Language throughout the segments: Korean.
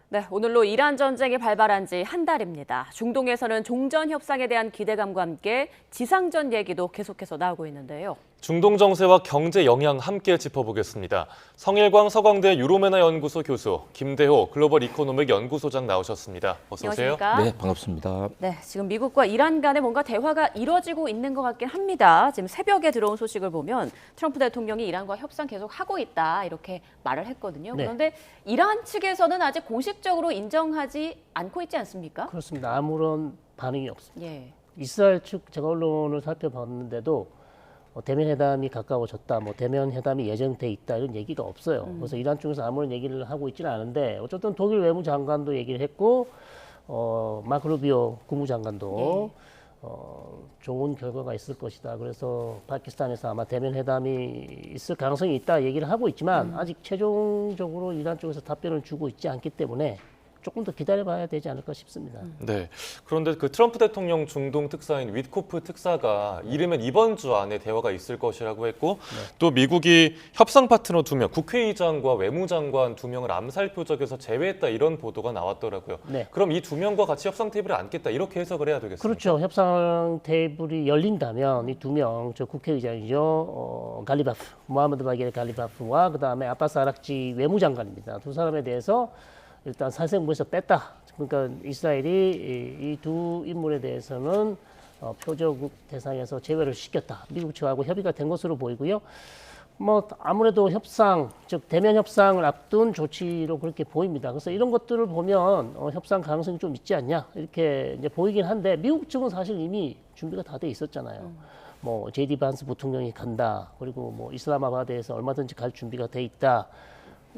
네, 오늘로 이란 전쟁이 발발한 지 한 달입니다. 중동에서는 종전 협상에 대한 기대감과 함께 지상전 얘기도 계속해서 나오고 있는데요. 중동 정세와 경제 영향 함께 짚어보겠습니다. 성일광 서강대 유로메나 연구소 교수, 김대호 글로벌 이코노믹 연구소장 나오셨습니다. 어서 오세요. 안녕하십니까? 네, 반갑습니다. 네, 지금 미국과 이란 간에 뭔가 대화가 이뤄지고 있는 것 같긴 합니다. 지금 새벽에 들어온 소식을 보면 트럼프 대통령이 이란과 협상 계속 하고 있다 이렇게 말을 했거든요. 네. 그런데 이란 측에서는 아직 공식적으로 인정하지 않고 있지 않습니까? 그렇습니다. 아무런 반응이 없습니다. 예. 이스라엘 측 제가 언론을 살펴봤는데도 대면 회담이 가까워졌다, 대면 회담이 예정돼 있다 이런 얘기가 없어요. 그래서 이란 쪽에서 아무런 얘기를 하고 있지는 않은데 어쨌든 독일 외무장관도 얘기를 했고 마크 루비오 국무장관도 좋은 결과가 있을 것이다. 그래서 파키스탄에서 아마 대면 회담이 있을 가능성이 있다 얘기를 하고 있지만 아직 최종적으로 이란 쪽에서 답변을 주고 있지 않기 때문에 조금 더 기다려봐야 되지 않을까 싶습니다. 네. 그런데 그 트럼프 대통령 중동 특사인 위트코프 특사가 이르면 이번 주 안에 대화가 있을 것이라고 했고 또 미국이 협상 파트너 2명, 국회의장과 외무장관 2명을 암살 표적에서 제외했다 이런 보도가 나왔더라고요. 네. 그럼 이 2명과 같이 협상 테이블에 앉겠다 이렇게 해석을 해야 되겠습니까? 그렇죠. 협상 테이블이 열린다면 이 두 명, 저 국회의장이죠. 갈리바프, 모하메드 바게르 갈리바프와 그다음에 아바스 아락지 외무장관입니다. 두 사람에 대해서 일단 살생부에서 뺐다. 그러니까 이스라엘이 이 두 인물에 대해서는 표적국 대상에서 제외를 시켰다. 미국 측하고 협의가 된 것으로 보이고요. 아무래도 협상, 즉 대면 협상을 앞둔 조치로 그렇게 보입니다. 그래서 이런 것들을 보면 협상 가능성이 좀 있지 않냐 이렇게 이제 보이긴 한데 미국 측은 사실 이미 준비가 다 돼 있었잖아요. 제디 반스 부통령이 간다. 그리고 이슬라마바드에서 얼마든지 갈 준비가 돼 있다.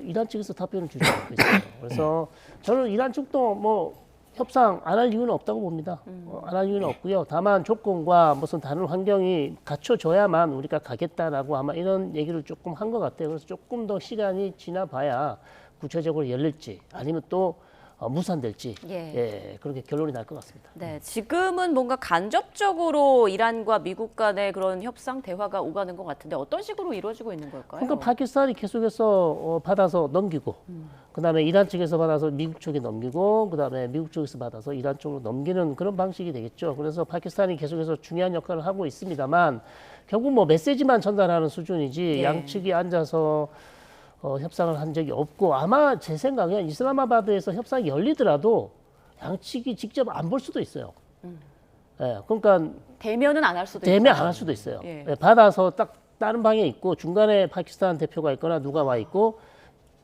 이란 측에서 답변을 주지 않고 있어요. 그래서 저는 이란 측도 협상 안 할 이유는 없다고 봅니다. 안 할 이유는 없고요. 다만 조건과 무슨 다른 환경이 갖춰져야만 우리가 가겠다라고 아마 이런 얘기를 조금 한 것 같아요. 그래서 조금 더 시간이 지나봐야 구체적으로 열릴지 아니면 또 무산될지 그렇게 결론이 날 것 같습니다. 네, 지금은 뭔가 간접적으로 이란과 미국 간의 그런 협상 대화가 오가는 것 같은데 어떤 식으로 이루어지고 있는 걸까요? 그러니까 파키스탄이 계속해서 받아서 넘기고, 그다음에 이란 측에서 받아서 미국 쪽에 넘기고, 그다음에 미국 쪽에서 받아서 이란 쪽으로 넘기는 그런 방식이 되겠죠. 그래서 파키스탄이 계속해서 중요한 역할을 하고 있습니다만 결국 메시지만 전달하는 수준이지 양측이 앉아서 협상을 한 적이 없고 아마 제 생각엔 이슬라마바드에서 협상이 열리더라도 양측이 직접 안 볼 수도 있어요. 그러니까 대면은 안 할 수도 대면 있다. 안 할 수도 있어요. 예. 받아서 딱 다른 방에 있고 중간에 파키스탄 대표가 있거나 누가 와 있고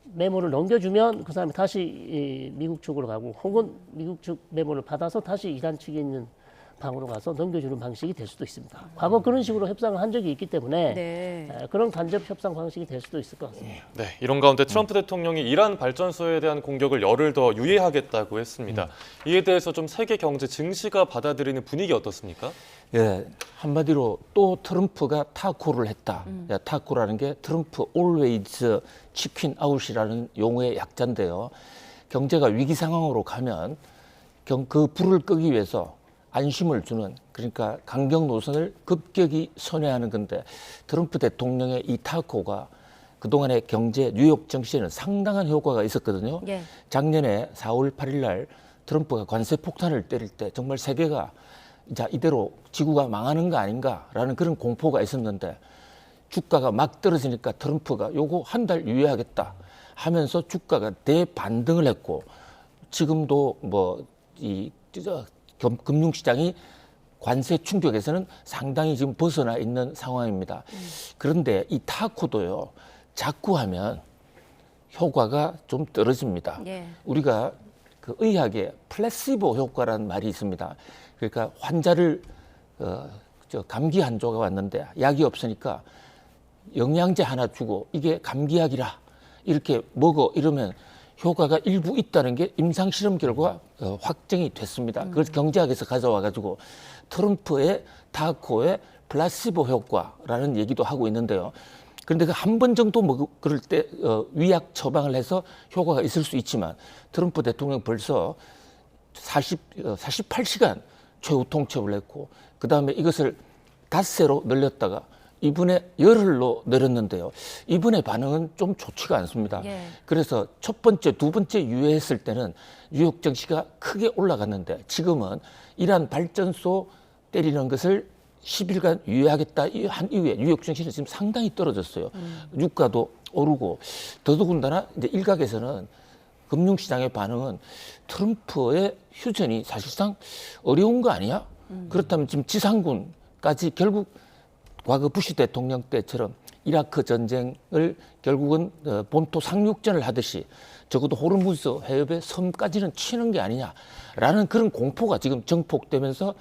메모를 넘겨주면 그 사람이 다시 미국 쪽으로 가고 혹은 미국 측 메모를 받아서 다시 이란 측에 있는 방으로 가서 넘겨주는 방식이 될 수도 있습니다. 과거 그런 식으로 협상을 한 적이 있기 때문에 그런 간접 협상 방식이 될 수도 있을 것 같습니다. 네, 이런 가운데 트럼프 대통령이 이란 발전소에 대한 공격을 열흘 더 유예하겠다고 했습니다. 이에 대해서 좀 세계 경제 증시가 받아들이는 분위기 어떻습니까? 예, 한마디로 또 트럼프가 타코를 했다. 타코라는 게 트럼프 always chicken out이라는 용어의 약자인데요. 경제가 위기 상황으로 가면 그 불을 끄기 위해서 안심을 주는, 그러니까 강경 노선을 급격히 선회하는 건데 트럼프 대통령의 이 타코가 그동안의 경제 뉴욕 증시에는 상당한 효과가 있었거든요. 작년에 4월 8일 날 트럼프가 관세 폭탄을 때릴 때 정말 세계가 자 이대로 지구가 망하는 거 아닌가라는 그런 공포가 있었는데 주가가 막 떨어지니까 트럼프가 요거 한 달 유예하겠다 하면서 주가가 대반등을 했고 지금도 금융시장이 관세 충격에서는 상당히 지금 벗어나 있는 상황입니다. 그런데 이 타코도요, 자꾸 하면 효과가 좀 떨어집니다. 우리가 그 의학에 플라시보 효과라는 말이 있습니다. 그러니까 환자를 감기 환자가 왔는데 약이 없으니까 영양제 하나 주고 이게 감기약이라 이렇게 먹어 이러면 효과가 일부 있다는 게 임상 실험 결과 확정이 됐습니다. 그걸 경제학에서 가져와 가지고 트럼프의 타코의 플라시보 효과라는 얘기도 하고 있는데요. 그런데 그 한 번 정도 그럴 때 위약 처방을 해서 효과가 있을 수 있지만 트럼프 대통령 벌써 48시간 최후 통첩을 했고 그다음에 이것을 닷새로 늘렸다가 이번에 열흘로 내렸는데요. 이번에 반응은 좀 좋지가 않습니다. 예. 그래서 첫 번째, 두 번째 유예했을 때는 뉴욕 증시가 크게 올라갔는데 지금은 이란 발전소 때리는 것을 10일간 유예하겠다 한 이후에 뉴욕 증시는 지금 상당히 떨어졌어요. 유가도 오르고 더더군다나 이제 일각에서는 금융시장의 반응은 트럼프의 휴전이 사실상 어려운 거 아니야? 그렇다면 지금 지상군까지 결국 과거 부시 대통령 때처럼 이라크 전쟁을 결국은 본토 상륙전을 하듯이 적어도 호르무즈 해협의 섬까지는 치는 게 아니냐라는 그런 공포가 지금 정폭되면서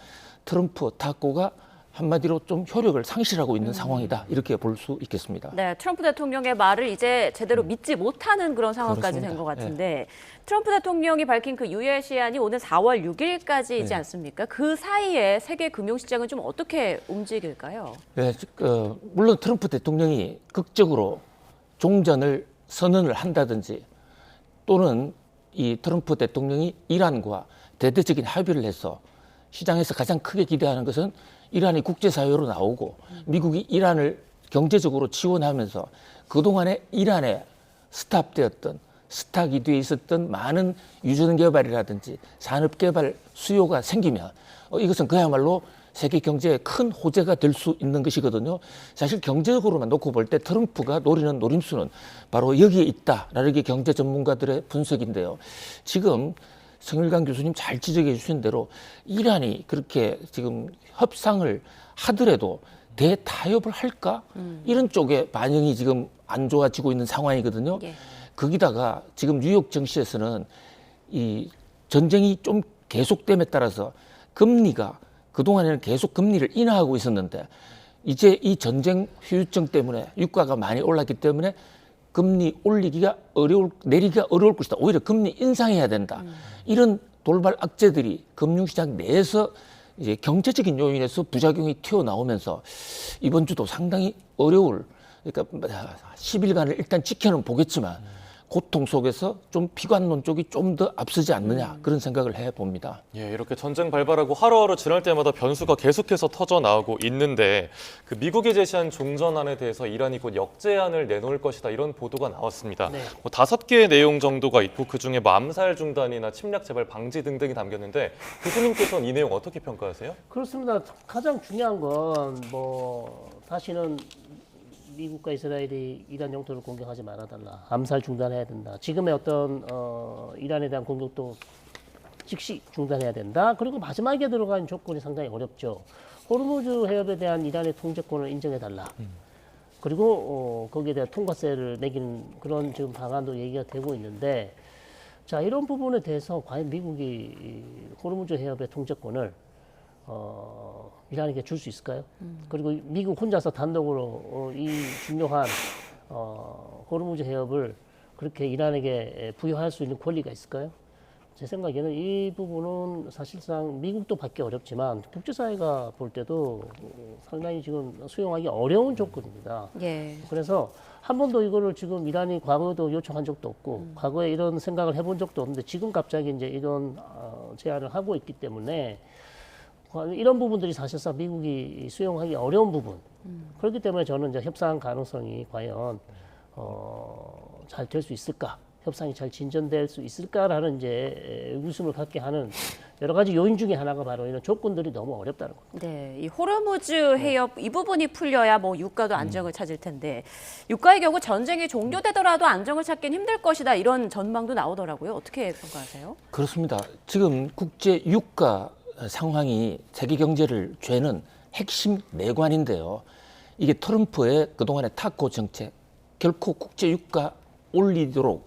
트럼프 타코가 한마디로 좀 효력을 상실하고 있는 상황이다 이렇게 볼 수 있겠습니다. 네, 트럼프 대통령의 말을 이제 제대로 믿지 못하는 그런 상황까지 된 것 그렇습니다. 같은데 트럼프 대통령이 밝힌 그 유예 시한이 오는 4월 6일까지이지 않습니까? 그 사이에 세계 금융시장은 좀 어떻게 움직일까요? 네, 물론 트럼프 대통령이 극적으로 종전을 선언을 한다든지 또는 이 트럼프 대통령이 이란과 대대적인 합의를 해서 시장에서 가장 크게 기대하는 것은 이란이 국제사회로 나오고 미국이 이란을 경제적으로 지원하면서 그동안에 이란에 스탑되었던 스탁이 뒤에 있었던 많은 유전 개발이라든지 산업 개발 수요가 생기면 이것은 그야말로 세계 경제에 큰 호재가 될 수 있는 것이거든요. 사실 경제적으로만 놓고 볼 때 트럼프가 노리는 노림수는 바로 여기에 있다라는 게 경제 전문가들의 분석인데요. 지금 성일관 교수님 잘 지적해 주신 대로 이란이 그렇게 지금 협상을 하더라도 대타협을 할까? 이런 쪽의 반응이 지금 안 좋아지고 있는 상황이거든요. 예. 거기다가 지금 뉴욕 증시에서는 이 전쟁이 좀 계속됨에 따라서 금리가 그동안에는 계속 금리를 인하하고 있었는데 이제 이 전쟁 후유증 때문에 유가가 많이 올랐기 때문에 금리 내리기가 어려울 것이다. 오히려 금리 인상해야 된다. 이런 돌발 악재들이 금융시장 내에서 이제 경제적인 요인에서 부작용이 튀어나오면서 이번 주도 상당히 어려울, 그러니까 10일간을 일단 지켜는 보겠지만 고통 속에서 좀 피관론 쪽이 좀 더 앞서지 않느냐 그런 생각을 해봅니다. 예, 이렇게 전쟁 발발하고 하루하루 지날 때마다 변수가 계속해서 터져 나오고 있는데 그 미국이 제시한 종전안에 대해서 이란이 곧 역제안을 내놓을 것이다 이런 보도가 나왔습니다. 네. 5개의 내용 정도가 있고 그중에 뭐 암살 중단이나 침략 재발 방지 등등이 담겼는데 교수님께서는 이 내용 어떻게 평가하세요? 그렇습니다. 가장 중요한 건 뭐 다시는 미국과 이스라엘이 이란 영토를 공격하지 말아달라. 암살 중단해야 된다. 지금의 어떤 이란에 대한 공격도 즉시 중단해야 된다. 그리고 마지막에 들어간 조건이 상당히 어렵죠. 호르무즈 해협에 대한 이란의 통제권을 인정해달라. 그리고 거기에 대한 통과세를 매기는 그런 지금 방안도 얘기가 되고 있는데 자 이런 부분에 대해서 과연 미국이 이 호르무즈 해협의 통제권을 이란에게 줄 수 있을까요? 그리고 미국 혼자서 단독으로 이 중요한 호르무즈 해협을 그렇게 이란에게 부여할 수 있는 권리가 있을까요? 제 생각에는 이 부분은 사실상 미국도 받기 어렵지만 국제사회가 볼 때도 상당히 지금 수용하기 어려운 조건입니다. 예. 그래서 한 번도 이거를 지금 이란이 과거에도 요청한 적도 없고 과거에 이런 생각을 해본 적도 없는데 지금 갑자기 이제 이런 제안을 하고 있기 때문에 이런 부분들이 사실상 미국이 수용하기 어려운 부분. 그렇기 때문에 저는 이제 협상 가능성이 과연 잘 될 수 있을까? 협상이 잘 진전될 수 있을까라는 이제 의구심을 갖게 하는 여러 가지 요인 중에 하나가 바로 이런 조건들이 너무 어렵다는 겁니다. 네, 이 호르무즈 해협 이 부분이 풀려야 뭐 유가도 안정을 찾을 텐데 유가의 경우 전쟁이 종료되더라도 안정을 찾긴 힘들 것이다 이런 전망도 나오더라고요. 어떻게 평가하세요? 그렇습니다. 지금 국제 유가 상황이 세계 경제를 죄는 핵심 내관인데요. 이게 트럼프의 그동안의 타코 정책, 결코 국제 유가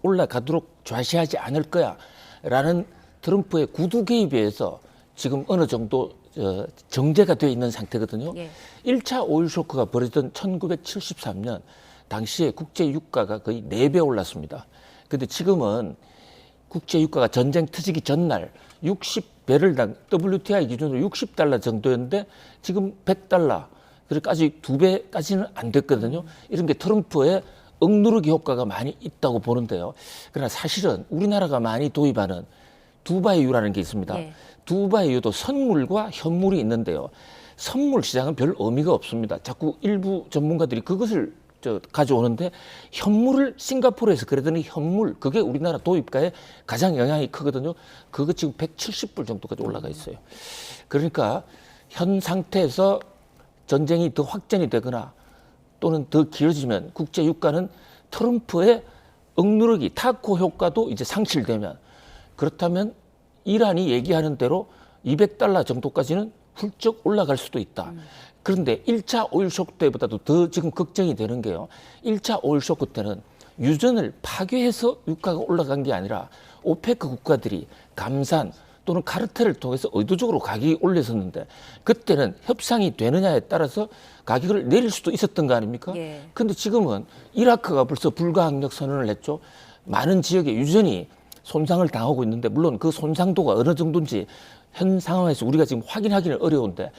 올라가도록 좌시하지 않을 거야라는 트럼프의 구두 개입에 의해서 지금 어느 정도 정제가 되어 있는 상태거든요. 예. 1차 오일 쇼크가 벌어졌던 1973년 당시에 국제 유가가 거의 4배 올랐습니다. 근데 지금은 국제 유가가 전쟁 터지기 전날 60배럴당 WTI 기준으로 $60 정도였는데 지금 $100. 그러니까 아직 2배까지는 안 됐거든요. 이런 게 트럼프의 억누르기 효과가 많이 있다고 보는데요. 그러나 사실은 우리나라가 많이 도입하는 두바이유라는 게 있습니다. 예. 두바이유도 선물과 현물이 있는데요. 선물 시장은 별 의미가 없습니다. 자꾸 일부 전문가들이 그것을 가져오는데 현물을 싱가포르에서 그러더니 현물 그게 우리나라 도입가에 가장 영향이 크거든요. 그거 지금 170불 정도까지 올라가 있어요. 그러니까 현 상태에서 전쟁이 더 확전이 되거나 또는 더 길어지면 국제 유가는 트럼프의 억누르기 타코 효과도 이제 상실되면 그렇다면 이란이 얘기하는 대로 $200 정도까지는 훌쩍 올라갈 수도 있다. 그런데 1차 오일 쇼크 때보다도 더 지금 걱정이 되는 게요. 1차 오일 쇼크 때는 유전을 파괴해서 유가가 올라간 게 아니라 오페크 국가들이 감산 또는 카르텔을 통해서 의도적으로 가격이 올렸었는데 그때는 협상이 되느냐에 따라서 가격을 내릴 수도 있었던 거 아닙니까? 그런데 지금은 이라크가 벌써 불가항력 선언을 했죠. 많은 지역에 유전이 손상을 당하고 있는데 물론 그 손상도가 어느 정도인지 현 상황에서 우리가 지금 확인하기는 어려운데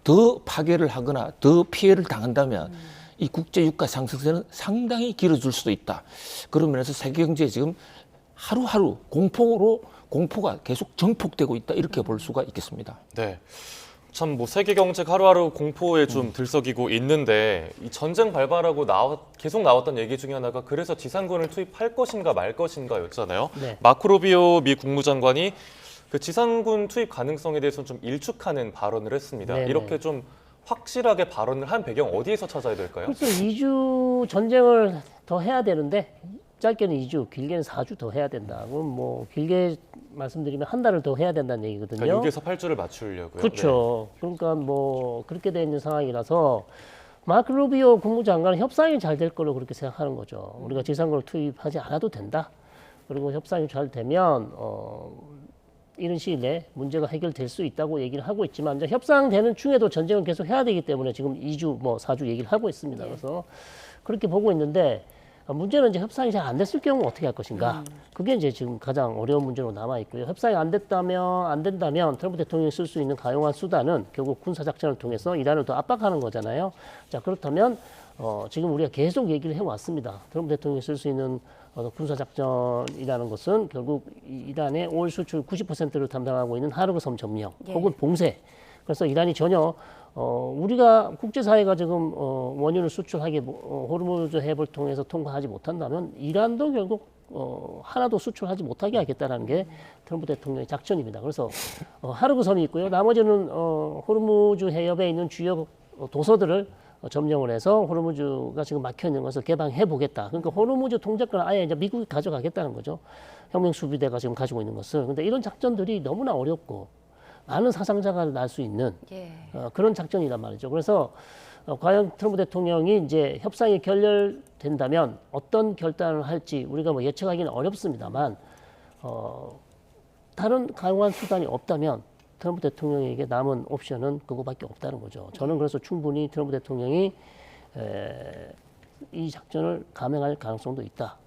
더 파괴를 하거나 더 피해를 당한다면 이 국제 유가 상승세는 상당히 길어질 수도 있다. 그런 면에서 세계 경제에 지금 하루하루 공포가 계속 정폭되고 있다. 이렇게 볼 수가 있겠습니다. 네. 참 뭐 세계 경제가 하루하루 공포에 좀 들썩이고 있는데 이 전쟁 발발하고 계속 나왔던 얘기 중에 하나가 그래서 지상군을 투입할 것인가 말 것인가였잖아요. 네. 마크 루비오 미 국무장관이 그 지상군 투입 가능성에 대해서 좀 일축하는 발언을 했습니다. 네네. 이렇게 좀 확실하게 발언을 한 배경 어디에서 찾아야 될까요? 그래서 2주 전쟁을 더 해야 되는데 짧게는 2주, 길게는 4주 더 해야 된다. 그럼 뭐 길게 말씀드리면 한 달을 더 해야 된다는 얘기거든요. 그러니까 6에서 8주를 맞추려고요. 그렇죠. 그러니까 뭐 그렇게 돼 있는 상황이라서 마크 루비오 국무장관은 협상이 잘 될 걸로 그렇게 생각하는 거죠. 우리가 지상군을 투입하지 않아도 된다. 그리고 협상이 잘 되면 이런 시일 내에 문제가 해결될 수 있다고 얘기를 하고 있지만 이제 협상되는 중에도 전쟁은 계속 해야 되기 때문에 지금 2주, 뭐 4주 얘기를 하고 있습니다. 그래서 그렇게 보고 있는데 문제는 이제 협상이 잘 안 됐을 경우 어떻게 할 것인가. 그게 이제 지금 가장 어려운 문제로 남아 있고요. 협상이 안 된다면 트럼프 대통령이 쓸 수 있는 가용한 수단은 결국 군사 작전을 통해서 이란을 더 압박하는 거잖아요. 자, 그렇다면 지금 우리가 계속 얘기를 해왔습니다. 트럼프 대통령이 쓸 수 있는 군사 작전이라는 것은 결국 이란의 올 수출 90%를 담당하고 있는 하르그 섬 점령 혹은 봉쇄. 그래서 이란이 전혀 우리가 국제사회가 지금 원유를 수출하게 호르무즈 해협을 통해서 통과하지 못한다면 이란도 결국 하나도 수출하지 못하게 하겠다라는 게 트럼프 대통령의 작전입니다. 그래서 하르그 섬이 있고요. 나머지는 호르무즈 해협에 있는 주요 도서들을 점령을 해서 호르무즈가 지금 막혀 있는 것을 개방해 보겠다. 그러니까 호르무즈 통제권을 아예 이제 미국이 가져가겠다는 거죠. 혁명 수비대가 지금 가지고 있는 것을. 근데 이런 작전들이 너무나 어렵고 많은 사상자가 날 수 있는 그런 작전이란 말이죠. 그래서 과연 트럼프 대통령이 이제 협상이 결렬된다면 어떤 결단을 할지 우리가 뭐 예측하기는 어렵습니다만 다른 가용한 수단이 없다면 트럼프 대통령에게 남은 옵션은 그거밖에 없다는 거죠. 저는 그래서 충분히 트럼프 대통령이 이 작전을 감행할 가능성도 있다.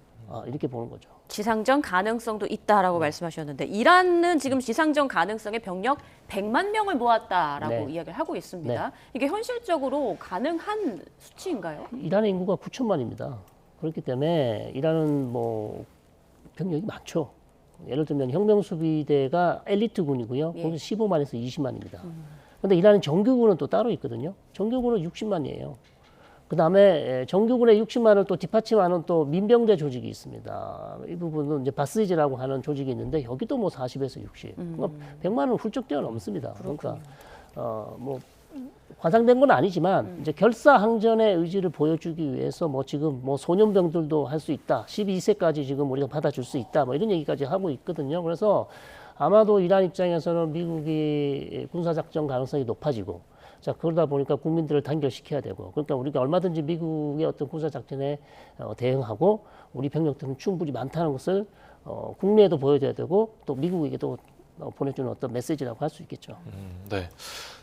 이렇게 보는 거죠. 지상전 가능성도 있다라고 말씀하셨는데 이란은 지금 지상전 가능성의 병력 100만 명을 모았다라고 이야기를 하고 있습니다. 이게 현실적으로 가능한 수치인가요? 이란의 인구가 9천만입니다. 그렇기 때문에 이란은 뭐 병력이 많죠. 예를 들면 혁명수비대가 엘리트군이고요. 거기서 15만에서 20만입니다. 그런데 이란은 정규군은 또 따로 있거든요. 정규군은 60만이에요. 그 다음에 정규군의 60만을 또 뒷받침하는 또 민병대 조직이 있습니다. 이 부분은 이제 바스이즈라고 하는 조직이 있는데 여기도 뭐 40에서 60. 그러니까 100만은 훌쩍 뛰어넘습니다. 그러니까 뭐 과장된 건 아니지만 이제 결사항전의 의지를 보여주기 위해서 뭐 지금 뭐 소년병들도 할 수 있다. 12세까지 지금 우리가 받아줄 수 있다. 뭐 이런 얘기까지 하고 있거든요. 그래서 아마도 이란 입장에서는 미국이 군사작전 가능성이 높아지고 자, 그러다 보니까 국민들을 단결시켜야 되고, 그러니까 우리가 얼마든지 미국의 어떤 군사작전에 대응하고, 우리 병력들은 충분히 많다는 것을 국내에도 보여줘야 되고, 또 미국에게도 보내주는 어떤 메시지라고 할 수 있겠죠. 네.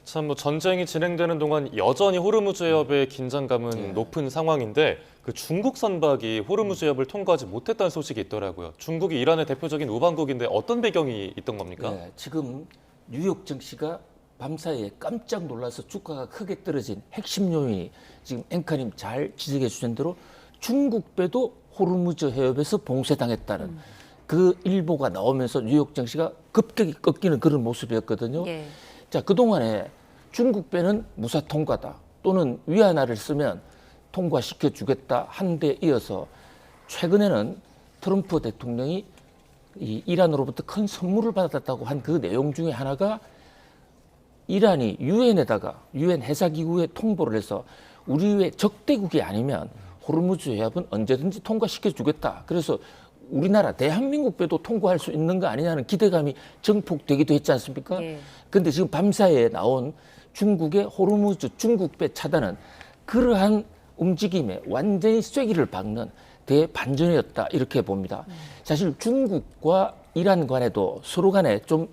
참 뭐 전쟁이 진행되는 동안 여전히 호르무즈 해협의 긴장감은 높은 상황인데 그 중국 선박이 호르무즈 해협을 통과하지 못했다는 소식이 있더라고요. 중국이 이란의 대표적인 우방국인데 어떤 배경이 있던 겁니까? 네, 지금 뉴욕 증시가 밤사이에 깜짝 놀라서 주가가 크게 떨어진 핵심 요인이 지금 앵커님 잘 지적해 주신 대로 중국 배도 호르무즈 해협에서 봉쇄당했다는 그 일보가 나오면서 뉴욕 증시가 급격히 꺾이는 그런 모습이었거든요. 자, 그동안에 중국 배는 무사 통과다 또는 위안화를 쓰면 통과시켜 주겠다 한 데 이어서 최근에는 트럼프 대통령이 이 이란으로부터 큰 선물을 받았다고 한 그 내용 중에 하나가 이란이 유엔에다가 유엔 해사기구에 통보를 해서 우리의 적대국이 아니면 호르무즈 해협은 언제든지 통과시켜 주겠다. 그래서 우리나라 대한민국 배도 통과할 수 있는 거 아니냐는 기대감이 증폭되기도 했지 않습니까? 그런데 지금 밤사이에 나온 중국의 호르무즈 중국배 차단은 그러한 움직임에 완전히 쐐기를 박는 대반전이었다 이렇게 봅니다. 사실 중국과 이란 간에도 서로 간에 좀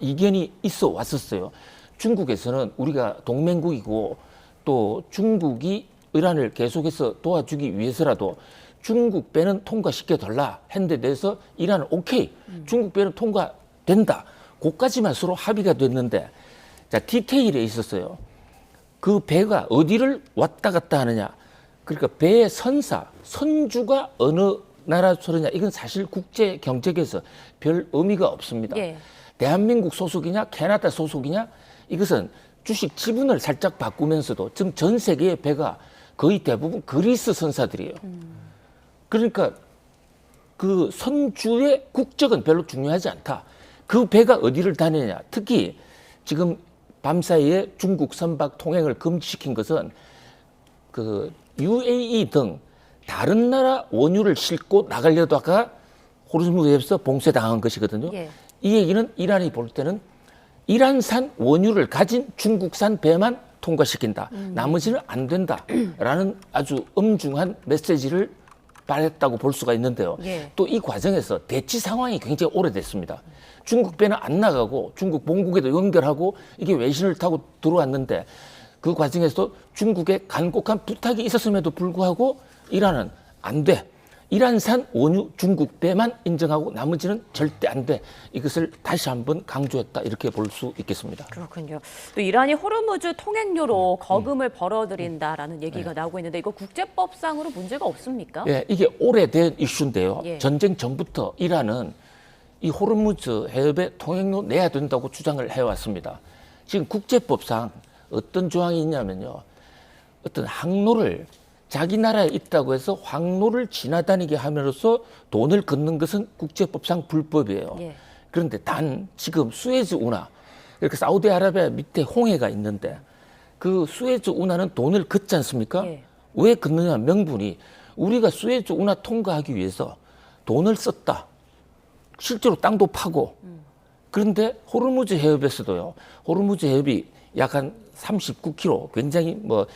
이견이 있어 왔었어요. 중국에서는 우리가 동맹국이고 또 중국이 이란을 계속해서 도와주기 위해서라도 중국 배는 통과시켜 달라 했는데 대해서 이란은 오케이 중국 배는 통과된다. 그까지만 서로 합의가 됐는데 자 디테일에 있었어요. 그 배가 어디를 왔다 갔다 하느냐. 그러니까 배의 선사, 선주가 어느 나라 소리냐. 이건 사실 국제 경제에서 별 의미가 없습니다. 예. 대한민국 소속이냐 캐나다 소속이냐 이것은 주식 지분을 살짝 바꾸면서도 지금 전 세계의 배가 거의 대부분 그리스 선사들이에요. 그러니까 그 선주의 국적은 별로 중요하지 않다. 그 배가 어디를 다니냐. 특히 지금 밤사이에 중국 선박 통행을 금지시킨 것은 그 UAE 등 다른 나라 원유를 싣고 나가려다가 호르무즈에서 봉쇄당한 것이거든요. 예. 이 얘기는 이란이 볼 때는 이란산 원유를 가진 중국산 배만 통과시킨다. 나머지는 안 된다라는 아주 엄중한 메시지를 발했다고 볼 수가 있는데요. 예. 또 이 과정에서 대치 상황이 굉장히 오래됐습니다. 중국 배는 안 나가고 중국 본국에도 연결하고 이게 외신을 타고 들어왔는데 그 과정에서 중국의 간곡한 부탁이 있었음에도 불구하고 이란은 안 돼. 이란산 원유 중국 배만 인정하고 나머지는 절대 안 돼. 이것을 다시 한번 강조했다. 이렇게 볼 수 있겠습니다. 그렇군요. 또 이란이 호르무즈 통행료로 거금을 벌어들인다라는 얘기가 나오고 있는데 이거 국제법상으로 문제가 없습니까? 예, 이게 오래된 이슈인데요. 예. 전쟁 전부터 이란은 이 호르무즈 해협에 통행료 내야 된다고 주장을 해왔습니다. 지금 국제법상 어떤 조항이 있냐면요. 어떤 항로를 자기 나라에 있다고 해서 항로를 지나다니게 함으로써 돈을 걷는 것은 국제법상 불법이에요. 예. 그런데 단 지금 수에즈 운하, 이렇게 사우디아라비아 밑에 홍해가 있는데 그 수에즈 운하는 돈을 걷지 않습니까? 예. 왜 걷느냐 명분이 우리가 수에즈 운하 통과하기 위해서 돈을 썼다. 실제로 땅도 파고. 그런데 호르무즈 해협에서도요. 호르무즈 해협이 약 한 39km, 굉장히 뭐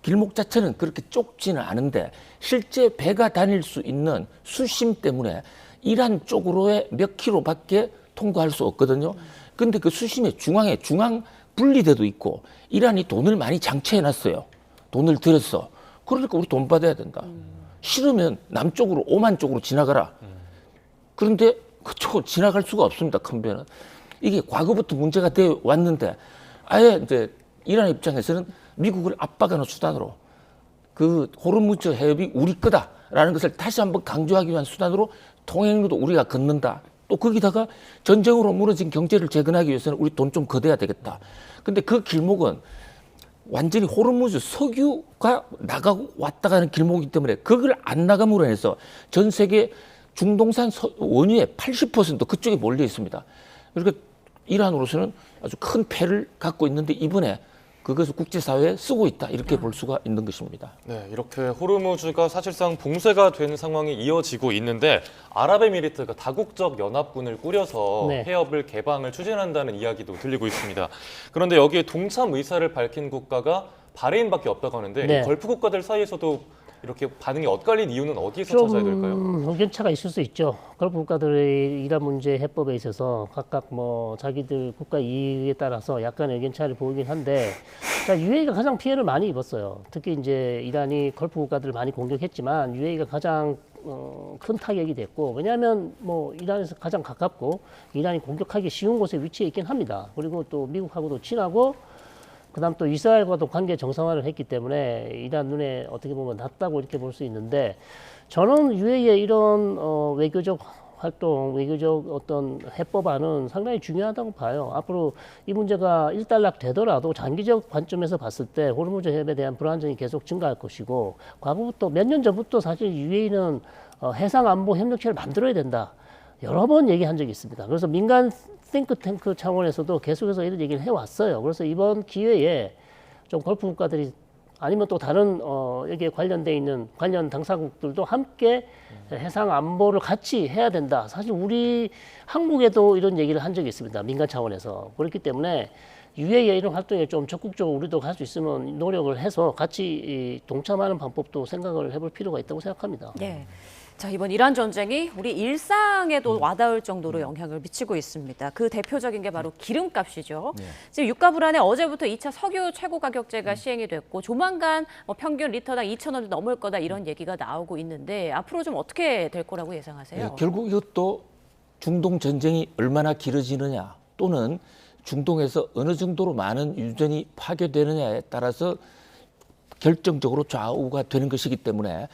길목 자체는 그렇게 좁지는 않은데 실제 배가 다닐 수 있는 수심 때문에 이란 쪽으로의 몇 킬로밖에 통과할 수 없거든요. 근데 그 수심의 중앙에 중앙 분리대도 있고 이란이 돈을 많이 장치해 놨어요. 돈을 들였어. 그러니까 우리 돈 받아야 된다. 싫으면 남쪽으로 오만 쪽으로 지나가라. 그런데 그쪽으로 지나갈 수가 없습니다. 큰 배는. 이게 과거부터 문제가 되어 왔는데 아예 이제 이란 입장에서는 미국을 압박하는 수단으로 그 호르무즈 해협이 우리 거다라는 것을 다시 한번 강조하기 위한 수단으로 통행료도 우리가 걷는다. 또 거기다가 전쟁으로 무너진 경제를 재건하기 위해서는 우리 돈 좀 걷어야 되겠다. 근데 그 길목은 완전히 호르무즈 석유가 나가고 왔다 가는 길목이기 때문에 그걸 안 나감으로 해서 전 세계 중동산 원유의 80% 그쪽에 몰려 있습니다. 그러니까 이란으로서는 아주 큰 패를 갖고 있는데 이번에 그것을 국제사회에 쓰고 있다 이렇게 볼 수가 있는 것입니다. 네, 이렇게 호르무즈가 사실상 봉쇄가 된 상황이 이어지고 있는데 아랍에미리트가 다국적 연합군을 꾸려서 네. 해협을 개방을 추진한다는 이야기도 들리고 있습니다. 그런데 여기에 동참 의사를 밝힌 국가가 바레인밖에 없다고 하는데 네. 이 걸프 국가들 사이에서도 이렇게 반응이 엇갈린 이유는 어디에서 찾아야 될까요? 의견차가 있을 수 있죠. 걸프 국가들의 이란 문제 해법에 있어서 각각 뭐 자기들 국가 이익에 따라서 약간의 의견차를 보이긴 한데, 자, UAE가 가장 피해를 많이 입었어요. 특히 이제 이란이 걸프 국가들을 많이 공격했지만 UAE가 가장 큰 타격이 됐고, 왜냐하면 뭐 이란에서 가장 가깝고 이란이 공격하기 쉬운 곳에 위치해 있긴 합니다. 그리고 또 미국하고도 친하고 그다음 또 이스라엘과도 관계 정상화를 했기 때문에 이란 눈에 어떻게 보면 낫다고 이렇게 볼 수 있는데, 저는 UAE의 이런 외교적 활동, 외교적 어떤 해법안은 상당히 중요하다고 봐요. 앞으로 이 문제가 일단락 되더라도 장기적 관점에서 봤을 때 호르무즈 해협에 대한 불안정이 계속 증가할 것이고, 과거부터 몇 년 전부터 사실 UAE는 해상 안보 협력체를 만들어야 된다. 여러 번 얘기한 적이 있습니다. 그래서 민간 싱크탱크 차원에서도 계속해서 이런 얘기를 해왔어요. 그래서 이번 기회에 좀 걸프 국가들이 아니면 또 다른 여기에 관련돼 있는 관련 당사국들도 함께 해상 안보를 같이 해야 된다. 사실 우리 한국에도 이런 얘기를 한 적이 있습니다. 민간 차원에서. 그렇기 때문에 UAE 이런 활동에 좀 적극적으로 우리도 할 수 있으면 노력을 해서 같이 동참하는 방법도 생각을 해볼 필요가 있다고 생각합니다. 네. 자, 이번 이란 전쟁이 우리 일상에도 와닿을 정도로 영향을 미치고 있습니다. 그 대표적인 게 바로 기름값이죠. 지금 유가 불안에 어제부터 2차 석유 최고 가격제가 시행이 됐고 조만간 평균 리터당 2,000원이 넘을 거다 이런 얘기가 나오고 있는데 앞으로 좀 어떻게 될 거라고 예상하세요? 네, 결국 이것도 중동 전쟁이 얼마나 길어지느냐 또는 중동에서 어느 정도로 많은 유전이 파괴되느냐에 따라서 결정적으로 좌우가 되는 것이기 때문에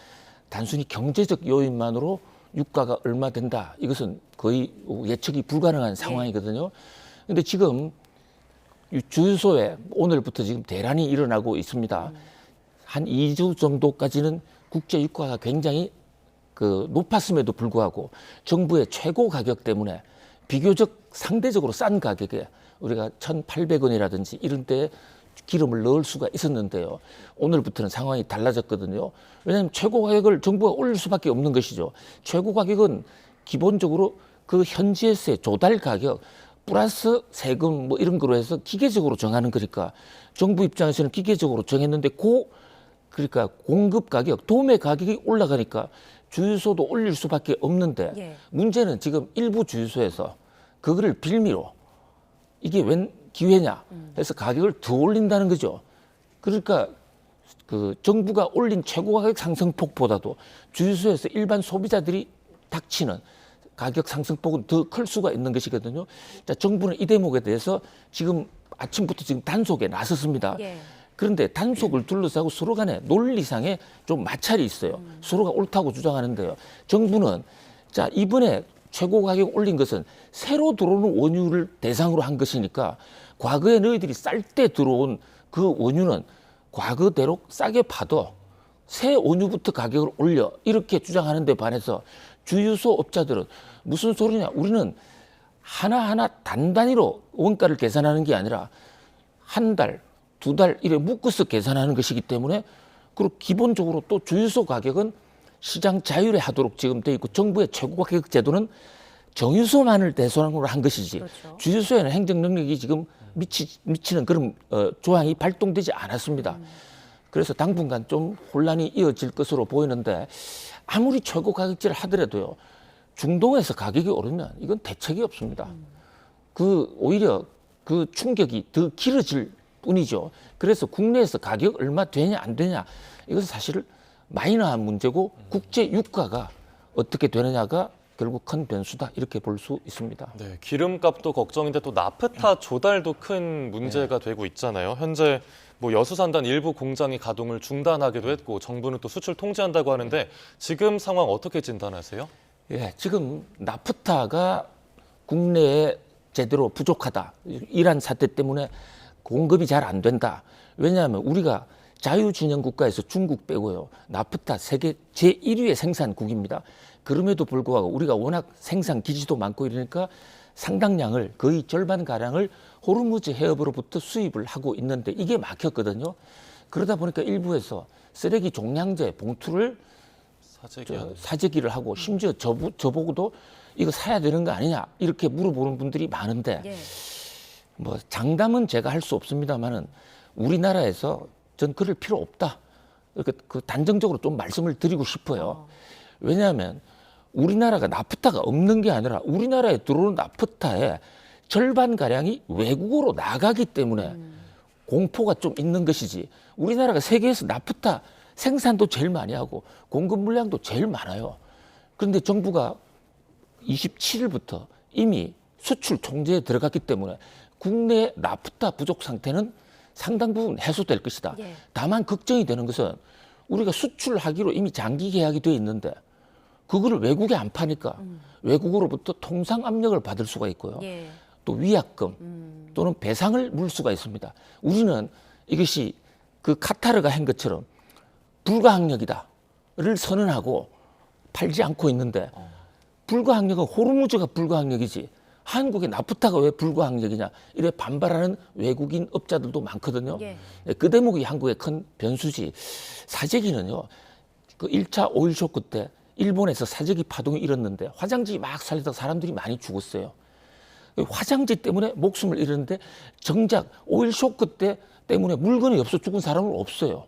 단순히 경제적 요인만으로 유가가 얼마 된다. 이것은 거의 예측이 불가능한 상황이거든요. 그런데 지금 주유소에 오늘부터 지금 대란이 일어나고 있습니다. 한 2주 정도까지는 국제 유가가 굉장히 높았음에도 불구하고 정부의 최고 가격 때문에 비교적 상대적으로 싼 가격에 우리가 1,800원이라든지 이런 때에 기름을 넣을 수가 있었는데요. 오늘부터는 상황이 달라졌거든요. 왜냐하면 최고 가격을 정부가 올릴 수밖에 없는 것이죠. 최고 가격은 기본적으로 그 현지에서의 조달 가격 플러스 세금 뭐 이런 거로 해서 기계적으로 정하는 거니까 정부 입장에서는 기계적으로 정했는데 그러니까 공급 가격, 도매 가격이 올라가니까 주유소도 올릴 수밖에 없는데 문제는 지금 일부 주유소에서 그거를 빌미로 이게 웬 기회냐 해서 가격을 더 올린다는 거죠. 그러니까 그 정부가 올린 최고 가격 상승폭보다도 주유소에서 일반 소비자들이 닥치는 가격 상승폭은 더 클 수가 있는 것이거든요. 자, 정부는 이 대목에 대해서 지금 아침부터 지금 단속에 나섰습니다. 그런데 단속을 둘러싸고 서로 간에 논리상에 좀 마찰이 있어요. 서로가 옳다고 주장하는데요. 정부는 자, 이번에 최고 가격 올린 것은 새로 들어오는 원유를 대상으로 한 것이니까 과거에 너희들이 쌀 때 들어온 그 원유는 과거대로 싸게 파도 새 원유부터 가격을 올려 이렇게 주장하는 데 반해서 주유소 업자들은 무슨 소리냐, 우리는 하나하나 단단위로 원가를 계산하는 게 아니라 한 달, 두 달 이래 묶어서 계산하는 것이기 때문에 그리고 기본적으로 또 주유소 가격은 시장 자율에 하도록 지금 돼 있고 정부의 최고 가격 제도는 정유소만을 대상으로 한 것이지 주유소에는 행정 능력이 지금 미치는 그런 조항이 발동되지 않았습니다. 그래서 당분간 좀 혼란이 이어질 것으로 보이는데 아무리 최고 가격제를 하더라도요. 중동에서 가격이 오르면 이건 대책이 없습니다. 오히려 그 충격이 더 길어질 뿐이죠. 그래서 국내에서 가격 얼마 되냐 안 되냐 이것은 사실 마이너한 문제고 국제 유가가 어떻게 되느냐가 결국 큰 변수다 이렇게 볼 수 있습니다. 네, 기름값도 걱정인데 또 나프타 조달도 큰 문제가 되고 있잖아요. 현재 뭐 여수산단 일부 공장이 가동을 중단하기도 했고 정부는 또 수출 통제한다고 하는데 지금 상황 어떻게 진단하세요? 예, 지금 나프타가 국내에 제대로 부족하다. 이란 사태 때문에 공급이 잘 안 된다. 왜냐하면 우리가 자유진영 국가에서 중국 빼고요. 나프타 세계 제1위의 생산국입니다. 그럼에도 불구하고 우리가 워낙 생산 기지도 많고 이러니까 상당량을 거의 절반가량을 호르무즈 해협으로부터 수입을 하고 있는데 이게 막혔거든요. 그러다 보니까 일부에서 쓰레기 종량제 봉투를 사재기를 하고 심지어 저보고도 이거 사야 되는 거 아니냐 이렇게 물어보는 분들이 많은데 뭐 장담은 제가 할 수 없습니다만은 우리나라에서 전 그럴 필요 없다. 이렇게 단정적으로 좀 말씀을 드리고 싶어요. 왜냐하면 우리나라가 나프타가 없는 게 아니라 우리나라에 들어오는 나프타의 절반가량이 외국으로 나가기 때문에 공포가 좀 있는 것이지 우리나라가 세계에서 나프타 생산도 제일 많이 하고 공급 물량도 제일 많아요. 그런데 정부가 27일부터 이미 수출 통제에 들어갔기 때문에 국내 나프타 부족 상태는 상당 부분 해소될 것이다. 다만 걱정이 되는 것은 우리가 수출하기로 이미 장기 계약이 돼 있는데 그거를 외국에 안 파니까 외국으로부터 통상 압력을 받을 수가 있고요. 예. 또 위약금 또는 배상을 물 수가 있습니다. 우리는 이것이 그 카타르가 한 것처럼 불가항력이다를 선언하고 팔지 않고 있는데 불가항력은 호르무즈가 불가항력이지 한국의 나프타가 왜 불가항력이냐 이래 반발하는 외국인 업자들도 많거든요. 예. 그 대목이 한국의 큰 변수지. 사재기는요. 그 1차 오일 쇼크 때 일본에서 사재기 파동이 일었는데 화장지 막 살리다가 사람들이 많이 죽었어요. 화장지 때문에 목숨을 잃었는데 정작 오일 쇼크 때 때문에 물건이 없어 죽은 사람은 없어요.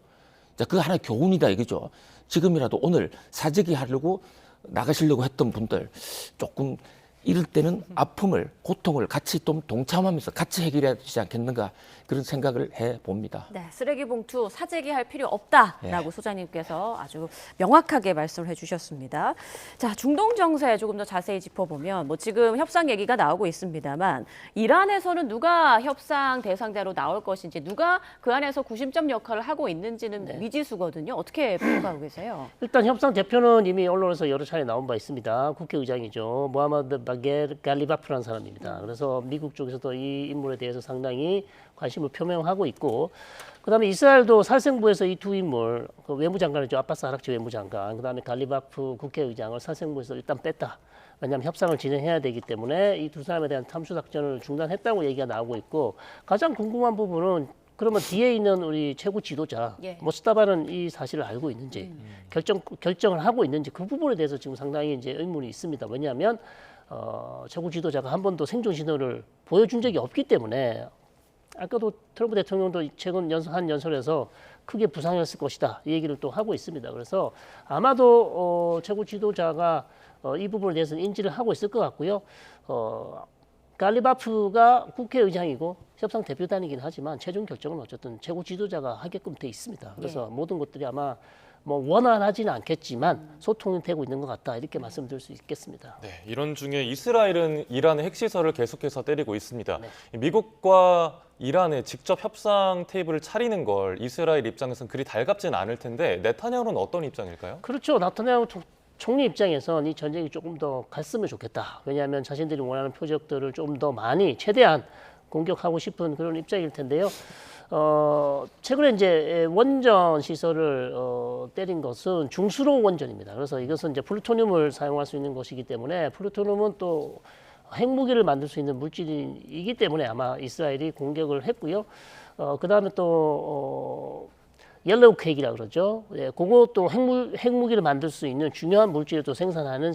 자, 그거 하나의 교훈이다 이거죠. 지금이라도 오늘 사재기 하려고 나가시려고 했던 분들 조금 이럴 때는 아픔을, 고통을 같이 좀 동참하면서 같이 해결해야 되지 않겠는가 그런 생각을 해봅니다. 네, 쓰레기 봉투 사재기 할 필요 없다라고 소장님께서 아주 명확하게 말씀을 해주셨습니다. 자, 중동 정세 조금 더 자세히 짚어보면 뭐 지금 협상 얘기가 나오고 있습니다만 이란에서는 누가 협상 대상자로 나올 것인지 누가 그 안에서 구심점 역할을 하고 있는지는 미지수거든요. 어떻게 평가하고 계세요? 일단 협상 대표는 이미 언론에서 여러 차례 나온 바 있습니다. 국회의장이죠. 모하마드 바겔 갈리바프라는 사람입니다. 그래서 미국 쪽에서도 이 인물에 대해서 상당히 관심을 표명하고 있고, 그다음에 이스라엘도 살생부에서 이 두 인물, 그 외무장관이죠. 아바스 아락치 외무장관, 그다음에 갈리바프 국회의장을 살생부에서 일단 뺐다. 왜냐하면 협상을 진행해야 되기 때문에 이 두 사람에 대한 탐수 작전을 중단했다고 얘기가 나오고 있고, 가장 궁금한 부분은 그러면 뒤에 있는 우리 최고 지도자 모스타바는 이 사실을 알고 있는지 결정을 하고 있는지 그 부분에 대해서 지금 상당히 이제 의문이 있습니다. 왜냐하면 최고 지도자가 한 번도 생존 신호를 보여준 적이 없기 때문에 아까도 트럼프 대통령도 최근 한 연설에서 크게 부상했을 것이다 이 얘기를 또 하고 있습니다. 그래서 아마도 최고 지도자가 이 부분에 대해서는 인지를 하고 있을 것 같고요. 갈리바프가 국회의장이고 협상 대표단이긴 하지만 최종 결정은 어쨌든 최고 지도자가 하게끔 돼 있습니다. 그래서 모든 것들이 아마 뭐 원활하지는 않겠지만 소통이 되고 있는 것 같다 이렇게 말씀드릴 수 있겠습니다. 네, 이런 중에 이스라엘은 이란의 핵시설을 계속해서 때리고 있습니다. 미국과 이란의 직접 협상 테이블을 차리는 걸 이스라엘 입장에서는 그리 달갑지는 않을 텐데 네타냐후는 어떤 입장일까요? 그렇죠. 네타냐후 총리 입장에선 이 전쟁이 조금 더 갔으면 좋겠다. 왜냐하면 자신들이 원하는 표적들을 조금 더 많이 최대한 공격하고 싶은 그런 입장일 텐데요. 최근에 이제 원전 시설을 때린 것은 중수로 원전입니다. 그래서 이것은 이제 플루토늄을 사용할 수 있는 것이기 때문에 플루토늄은 또 핵무기를 만들 수 있는 물질이기 때문에 아마 이스라엘이 공격을 했고요. 그다음에 또 옐로우 케이크라 그러죠. 예, 그것도 핵무기를 만들 수 있는 중요한 물질을 또 생산하는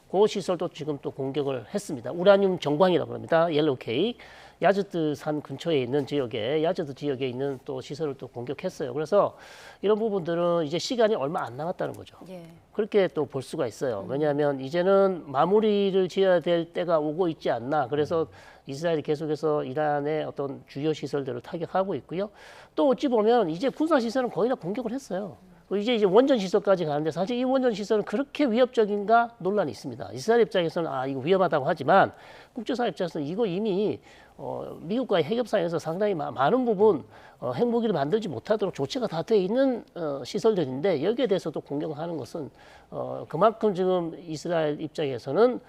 그 시설도 지금 또 공격을 했습니다. 우라늄 정광이라고 합니다. 옐로우 케이크. 야즈드 산 근처에 있는 지역에 야즈드 지역에 있는 또 시설을 또 공격했어요. 그래서 이런 부분들은 이제 시간이 얼마 안 남았다는 거죠. 예. 그렇게 또 볼 수가 있어요. 왜냐하면 이제는 마무리를 지어야 될 때가 오고 있지 않나. 그래서 이스라엘이 계속해서 이란의 어떤 주요 시설들을 타격하고 있고요. 또 어찌 보면 이제 군사 시설은 거의 다 공격을 했어요. 이제 원전 시설까지 가는데 사실 이 원전 시설은 그렇게 위협적인가 논란이 있습니다. 이스라엘 입장에서는 이거 위험하다고 하지만 국제사회 입장에서는 이거 이미 미국과의 핵협상에서 상당히 많은 부분 핵무기를 만들지 못하도록 조치가 다 돼 있는 시설들인데 여기에 대해서도 공격을 하는 것은 그만큼 지금 이스라엘 입장에서는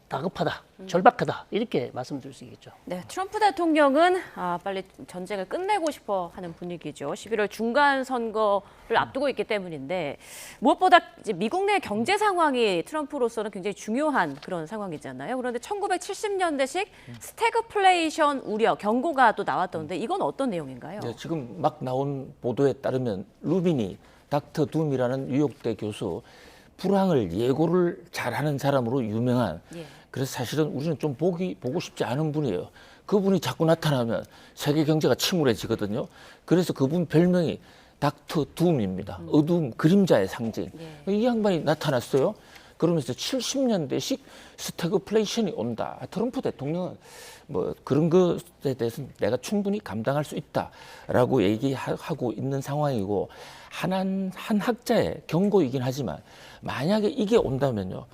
다급하다, 절박하다 이렇게 말씀드릴 수 있겠죠. 네, 트럼프 대통령은 빨리 전쟁을 끝내고 싶어 하는 분위기죠. 11월 중간 선거를 앞두고 있기 때문인데 무엇보다 이제 미국 내 경제 상황이 트럼프로서는 굉장히 중요한 그런 상황이잖아요. 그런데 1970년대식 스태그플레이션 우려, 경고가 또 나왔던데 이건 어떤 내용인가요? 네, 지금 막 나온 보도에 따르면 루비니 닥터 둠이라는 뉴욕대 교수 불황을 예고를 잘하는 사람으로 유명한 그래서 사실은 우리는 좀 보고 싶지 않은 분이에요. 그분이 자꾸 나타나면 세계 경제가 침울해지거든요. 그래서 그분 별명이 닥터 둠입니다. 어두움, 그림자의 상징. 이 양반이 나타났어요. 그러면서 70년대식 스태그플레이션이 온다. 트럼프 대통령은 뭐 그런 것에 대해서는 내가 충분히 감당할 수 있다라고 얘기하고 있는 상황이고 한 학자의 경고이긴 하지만 만약에 이게 온다면요.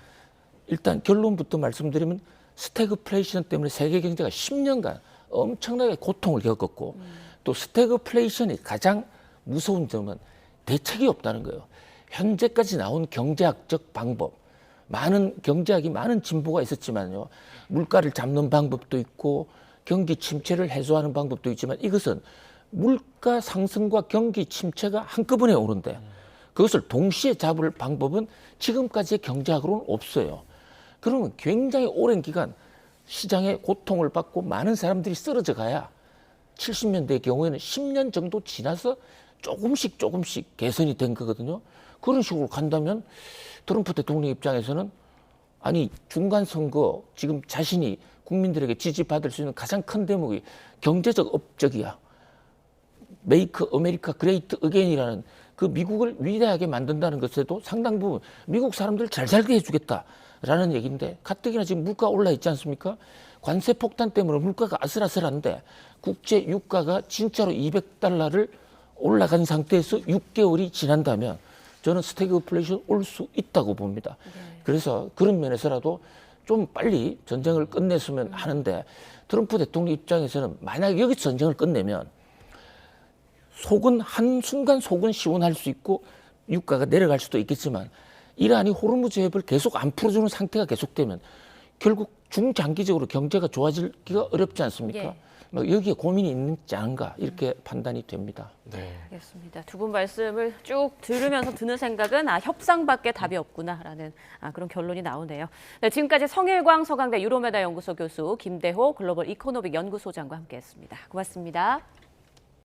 일단 결론부터 말씀드리면 스태그플레이션 때문에 세계 경제가 10년간 엄청나게 고통을 겪었고 또 스태그플레이션이 가장 무서운 점은 대책이 없다는 거예요. 현재까지 나온 경제학적 방법, 경제학이 많은 진보가 있었지만요. 물가를 잡는 방법도 있고 경기 침체를 해소하는 방법도 있지만 이것은 물가 상승과 경기 침체가 한꺼번에 오는데 그것을 동시에 잡을 방법은 지금까지의 경제학으로는 없어요. 그러면 굉장히 오랜 기간 시장의 고통을 받고 많은 사람들이 쓰러져 가야 70년대의 경우에는 10년 정도 지나서 조금씩 개선이 된 거거든요. 그런 식으로 간다면 트럼프 대통령 입장에서는 아니 중간 선거 지금 자신이 국민들에게 지지받을 수 있는 가장 큰 대목이 경제적 업적이야. 메이크 아메리카 그레이트 어게인이라는 그 미국을 위대하게 만든다는 것에도 상당 부분 미국 사람들 잘 살게 해주겠다라는 얘기인데 가뜩이나 지금 물가 올라 있지 않습니까? 관세 폭탄 때문에 물가가 아슬아슬한데 국제 유가가 진짜로 $200를 올라간 상태에서 6개월이 지난다면 저는 스태그플레이션 올 수 있다고 봅니다. 그래서 그런 면에서라도 좀 빨리 전쟁을 끝냈으면 하는데 트럼프 대통령 입장에서는 만약에 여기서 전쟁을 끝내면 한순간 속은 시원할 수 있고 유가가 내려갈 수도 있겠지만 이란이 호르무즈 해협을 계속 안 풀어주는 상태가 계속되면 결국 중장기적으로 경제가 좋아지기가 어렵지 않습니까? 예. 여기에 고민이 있지 않은가 이렇게 판단이 됩니다. 네. 알겠습니다. 두 분 말씀을 쭉 들으면서 드는 생각은 협상밖에 답이 없구나라는 그런 결론이 나오네요. 네, 지금까지 성일광 서강대 유로메다 연구소 교수 김대호 글로벌 이코노믹 연구소장과 함께했습니다. 고맙습니다.